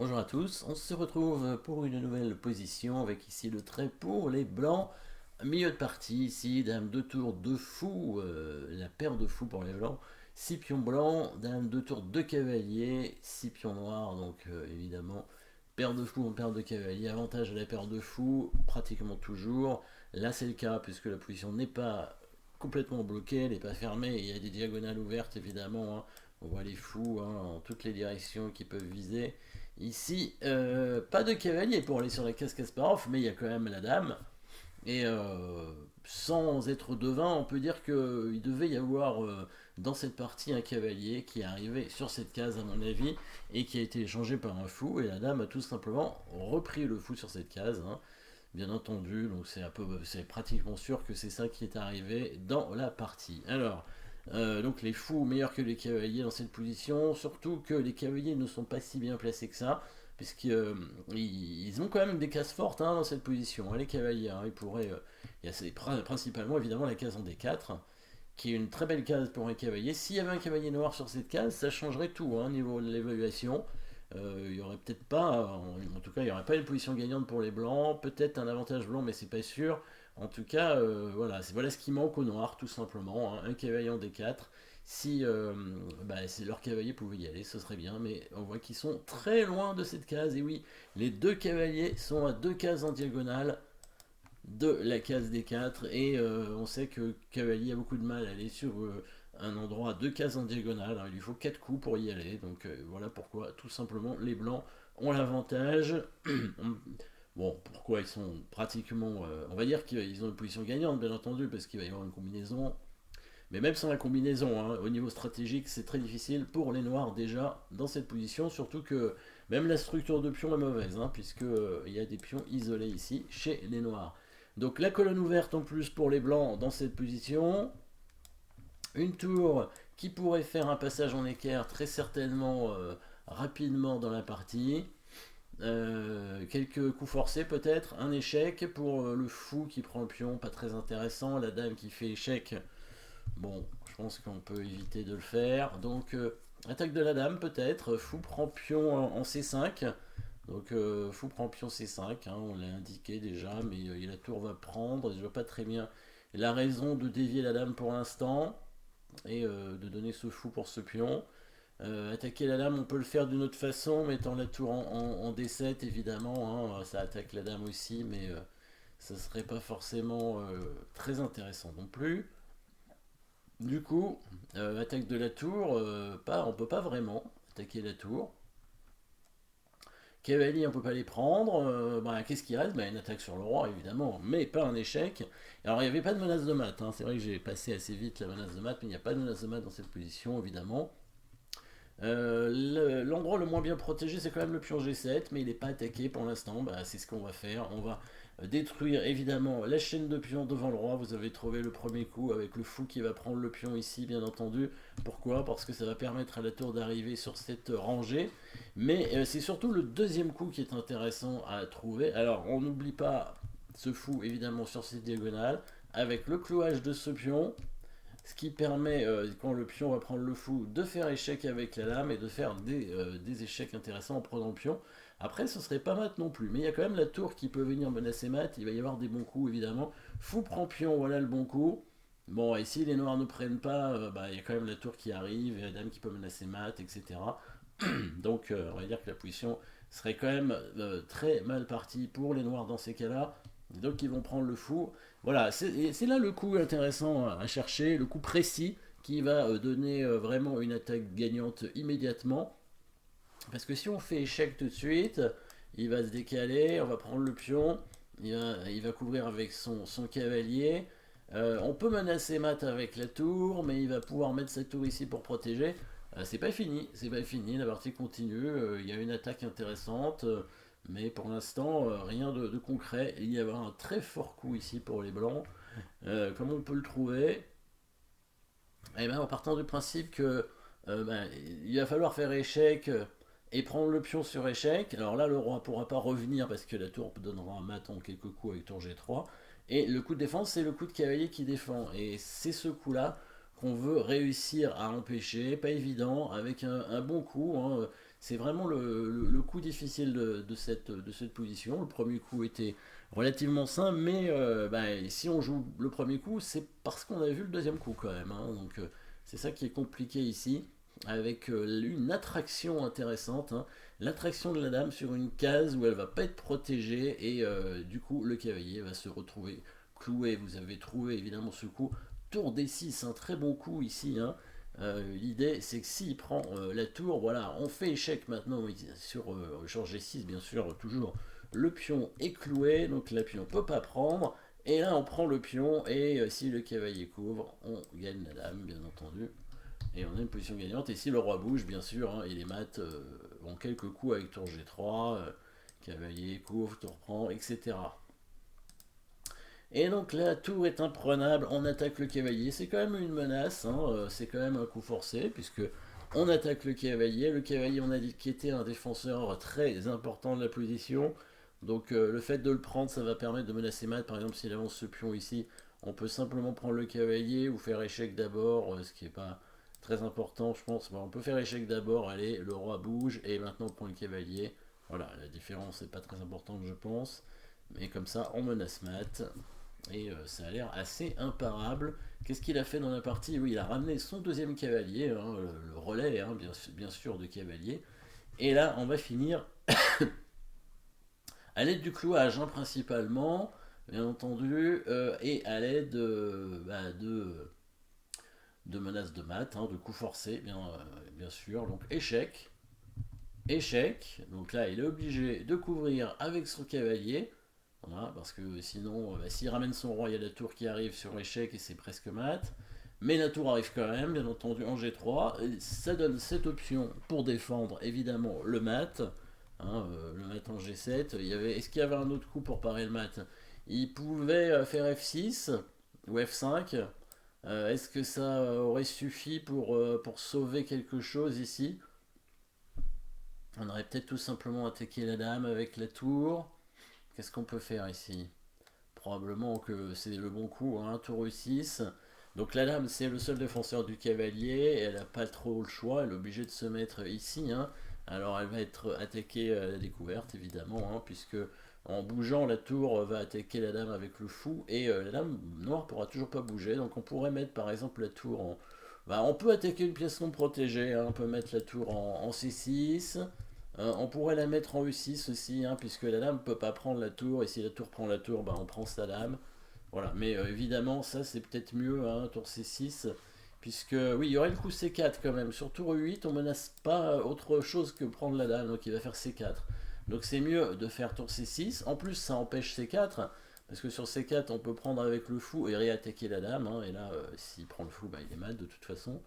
Bonjour à tous, on se retrouve pour une nouvelle position avec ici le trait pour les blancs. Milieu de partie ici, dame de tour de fou, la paire de fou pour les blancs. 6 pions blancs, dame de tour de cavalier, 6 pions noirs, donc évidemment paire de fou en paire de cavalier, avantage à la paire de fou pratiquement toujours. Là c'est le cas puisque la position n'est pas complètement bloquée, elle n'est pas fermée, il y a des diagonales ouvertes évidemment, hein. On voit les fous hein, en toutes les directions qui peuvent viser. Ici, pas de cavalier pour aller sur la case Kasparov, mais il y a quand même la dame. Et sans être devin, on peut dire qu'il devait y avoir dans cette partie un cavalier qui est arrivé sur cette case, à mon avis, et qui a été échangé par un fou. Et la dame a tout simplement repris le fou sur cette case, hein, bien entendu. Donc c'est pratiquement sûr que c'est ça qui est arrivé dans la partie. Alors, donc les fous meilleurs que les cavaliers dans cette position, surtout que les cavaliers ne sont pas si bien placés que ça, puisqu'ils ont quand même des cases fortes hein, dans cette position. Hein, les cavaliers, hein, ils pourraient, il y a principalement évidemment la case en D4, qui est une très belle case pour un cavalier. S'il y avait un cavalier noir sur cette case, ça changerait tout hein, au niveau de l'évaluation. Il y aurait peut-être pas, en tout cas, il n'y aurait pas une position gagnante pour les blancs, peut-être un avantage blanc, mais c'est pas sûr. En tout cas, voilà ce qui manque au noir, tout simplement, hein, un cavalier en D4. Si, si leur cavalier pouvait y aller, ce serait bien, mais on voit qu'ils sont très loin de cette case. Et oui, les deux cavaliers sont à deux cases en diagonale de la case D4, et on sait que cavalier a beaucoup de mal à aller sur un endroit à deux cases en diagonale. Alors, il lui faut 4 coups pour y aller, donc voilà pourquoi tout simplement les blancs ont l'avantage. Bon, pourquoi ils sont pratiquement. On va dire qu'ils ont une position gagnante, bien entendu, parce qu'il va y avoir une combinaison. Mais même sans la combinaison, hein, au niveau stratégique, c'est très difficile pour les noirs déjà dans cette position, surtout que même la structure de pion est mauvaise, hein, puisque il y a des pions isolés ici chez les noirs. Donc la colonne ouverte en plus pour les blancs dans cette position. Une tour qui pourrait faire un passage en équerre très certainement rapidement dans la partie. Quelques coups forcés peut-être, un échec pour le fou qui prend le pion, pas très intéressant, la dame qui fait échec, bon, je pense qu'on peut éviter de le faire, donc attaque de la dame peut-être, fou prend pion en C5, donc fou prend pion C5, hein, on l'a indiqué déjà, mais la tour va prendre, je vois pas très bien la raison de dévier la dame pour l'instant, et de donner ce fou pour ce pion. Attaquer la dame, on peut le faire d'une autre façon, mettant la tour en D7 évidemment, hein, ça attaque la dame aussi, mais ça serait pas forcément très intéressant non plus. Du coup, attaque de la tour, on peut pas vraiment attaquer la tour. Cavalier, on peut pas les prendre. Qu'est-ce qui reste Une attaque sur le roi, évidemment, mais pas un échec. Alors, il n'y avait pas de menace de mat. Hein. C'est vrai que j'ai passé assez vite la menace de mat, mais il n'y a pas de menace de mat dans cette position, évidemment. L'endroit le moins bien protégé, c'est quand même le pion G7, mais il n'est pas attaqué pour l'instant. C'est ce qu'on va faire. On va détruire évidemment la chaîne de pions devant le roi. Vous avez trouvé le premier coup avec le fou qui va prendre le pion ici, bien entendu. Pourquoi Parce que ça va permettre à la tour d'arriver sur cette rangée. Mais c'est surtout le deuxième coup qui est intéressant à trouver. Alors, on n'oublie pas ce fou évidemment sur cette diagonale avec le clouage de ce pion, ce qui permet, quand le pion va prendre le fou, de faire échec avec la lame et de faire des échecs intéressants en prenant le pion. Après, ce serait pas mat non plus, mais il y a quand même la tour qui peut venir menacer mat, il va y avoir des bons coups évidemment. Fou prend pion, voilà le bon coup. Bon, et si les noirs ne prennent pas, il y a quand même la tour qui arrive, et la dame qui peut menacer mat, etc. Donc, on va dire que la position serait quand même très mal partie pour les noirs dans ces cas-là. Donc, ils vont prendre le fou. Voilà, c'est là le coup intéressant à chercher, le coup précis qui va donner vraiment une attaque gagnante immédiatement. Parce que si on fait échec tout de suite, il va se décaler, on va prendre le pion, il va couvrir avec son cavalier. On peut menacer Mat avec la tour, mais il va pouvoir mettre sa tour ici pour protéger. C'est pas fini, la partie continue. Il y a une attaque intéressante, mais pour l'instant, rien de concret. Il y a un très fort coup ici pour les blancs. Comment on peut le trouver? Eh ben, en partant du principe que il va falloir faire échec et prendre le pion sur échec. Alors là, le roi ne pourra pas revenir parce que la tour donnera un mat en quelques coups avec tour G3. Et le coup de défense, c'est le coup de cavalier qui défend. Et c'est ce coup-là qu'on veut réussir à empêcher. Pas évident, avec un bon coup. Hein. C'est vraiment le coup difficile de cette position. Le premier coup était relativement simple, mais bah, si on joue le premier coup, c'est parce qu'on a vu le deuxième coup quand même, hein. Donc c'est ça qui est compliqué ici, avec une attraction intéressante, hein. L'attraction de la dame sur une case où elle va pas être protégée, et du coup le cavalier va se retrouver cloué. Vous avez trouvé évidemment ce coup. Tour D6, un très bon coup ici, hein. L'idée c'est que s'il prend la tour, voilà, on fait échec maintenant sur Georges G6, bien sûr, toujours le pion est cloué, donc la pion ne peut pas prendre, et là on prend le pion, et si le cavalier couvre, on gagne la dame, bien entendu, et on a une position gagnante. Et si le roi bouge, bien sûr, hein, et les maths ont quelques coups avec tour G3, cavalier couvre, tour prend, etc. Et donc la tour est imprenable, on attaque le cavalier, c'est quand même une menace, hein, c'est quand même un coup forcé, puisque on attaque le cavalier on a dit qu'il était un défenseur très important de la position, donc le fait de le prendre ça va permettre de menacer mat. Par exemple s'il avance ce pion ici, on peut simplement prendre le cavalier ou faire échec d'abord, ce qui n'est pas très important je pense. Bon, on peut faire échec d'abord, allez, le roi bouge, et maintenant on prend le cavalier, voilà, la différence n'est pas très importante je pense, mais comme ça on menace mat. Et ça a l'air assez imparable. Qu'est-ce qu'il a fait dans la partie? Oui, il a ramené son deuxième cavalier, hein, le relais, hein, bien sûr, de cavalier. Et là, on va finir à l'aide du clouage, hein, principalement, bien entendu, et à l'aide bah, de menaces de mat, hein, de coups forcés, bien sûr. Donc échec, échec. Donc là, il est obligé de couvrir avec son cavalier. Voilà, parce que sinon, s'il ramène son roi, il y a la tour qui arrive sur échec et c'est presque mat. Mais la tour arrive quand même, bien entendu, en G3. Et ça donne cette option pour défendre, évidemment, le mat. Hein, le mat en G7. Est-ce qu'il y avait un autre coup pour parer le mat? Il pouvait faire F6 ou F5. Est-ce que ça aurait suffi pour sauver quelque chose ici? On aurait peut-être tout simplement attaqué la dame avec la tour. Qu'est-ce qu'on peut faire ici? Probablement que c'est le bon coup, hein, tour E6. Donc la dame, c'est le seul défenseur du cavalier, elle n'a pas trop le choix, elle est obligée de se mettre ici, hein. Alors elle va être attaquée à la découverte, évidemment, hein, puisque en bougeant, la tour va attaquer la dame avec le fou, et la dame noire pourra toujours pas bouger. Donc on pourrait mettre par exemple la tour en... Bah, on peut attaquer une pièce non protégée, hein, on peut mettre la tour en C6. On pourrait la mettre en E6 aussi, hein, puisque la dame ne peut pas prendre la tour, et si la tour prend la tour, bah, on prend sa dame. Voilà, mais évidemment, ça c'est peut-être mieux, hein, tour C6, puisque oui, il y aurait le coup C4 quand même. Sur tour E8, on menace pas autre chose que prendre la dame, donc il va faire C4. Donc c'est mieux de faire tour C6. En plus, ça empêche C4, parce que sur C4, on peut prendre avec le fou et réattaquer la dame, hein, et là, s'il prend le fou, bah, il est mal de toute façon.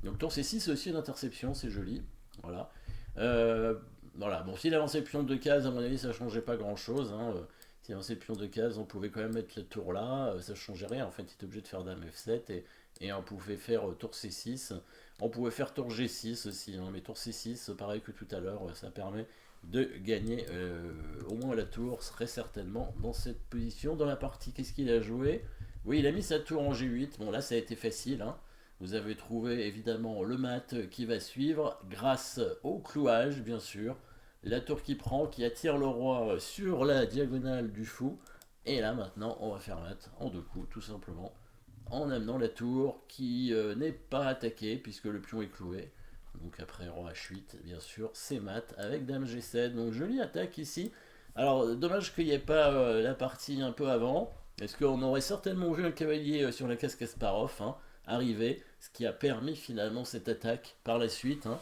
Donc tour C6, c'est aussi une interception, c'est joli. Voilà. Euh, voilà, bon, s'il avançait le pion de case, à mon avis, ça changeait pas grand chose, hein. S'il avançait le pion de case, on pouvait quand même mettre la tour là, ça changeait rien. En fait, il était obligé de faire dame F7, et on pouvait faire tour C6. On pouvait faire tour G6 aussi, hein, mais tour C6, pareil que tout à l'heure, ça permet de gagner au moins la tour, très certainement dans cette position. Dans la partie, qu'est-ce qu'il a joué? Oui, il a mis sa tour en G8. Bon, là, ça a été facile, hein. Vous avez trouvé évidemment le mat qui va suivre grâce au clouage, bien sûr. La tour qui prend, qui attire le roi sur la diagonale du fou. Et là maintenant, on va faire mat en deux coups, tout simplement. En amenant la tour qui n'est pas attaquée puisque le pion est cloué. Donc après roi H8, bien sûr, c'est mat avec dame G7. Donc jolie attaque ici. Alors dommage qu'il n'y ait pas la partie un peu avant. Parce qu'on aurait certainement vu un cavalier sur la case Kasparov, hein, arriver, ce qui a permis finalement cette attaque par la suite, hein.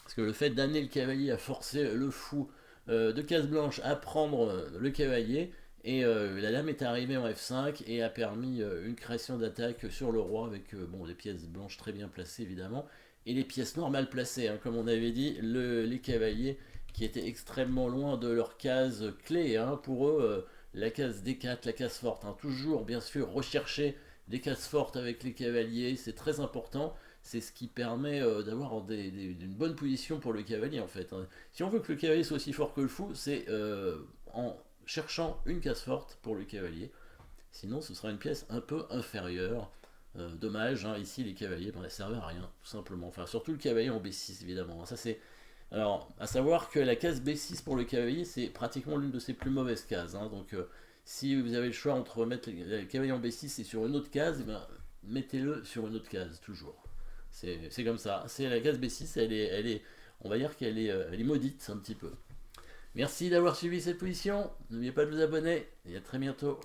Parce que le fait d'amener le cavalier a forcé le fou de case blanche à prendre le cavalier, et la dame est arrivée en F5 et a permis une création d'attaque sur le roi avec bon, des pièces blanches très bien placées évidemment, et les pièces noires mal placées, hein, comme on avait dit, les cavaliers qui étaient extrêmement loin de leur case clé, hein, pour eux, la case D4, la case forte, hein. Toujours bien sûr rechercher des cases fortes avec les cavaliers, c'est très important. C'est ce qui permet d'avoir une bonne position pour le cavalier en fait, hein. Si on veut que le cavalier soit aussi fort que le fou, c'est en cherchant une case forte pour le cavalier. Sinon, ce sera une pièce un peu inférieure. Dommage, hein, ici les cavaliers ne servent à rien, tout simplement. Enfin, surtout le cavalier en B6 évidemment. Ça, c'est Alors, à savoir que la case B6 pour le cavalier, c'est pratiquement l'une de ses plus mauvaises cases, hein. Donc, si vous avez le choix entre mettre le cavalier en B6 et sur une autre case, eh ben, mettez-le sur une autre case, toujours. C'est comme ça. C'est la case B6, on va dire elle est maudite un petit peu. Merci d'avoir suivi cette position. N'oubliez pas de vous abonner et à très bientôt.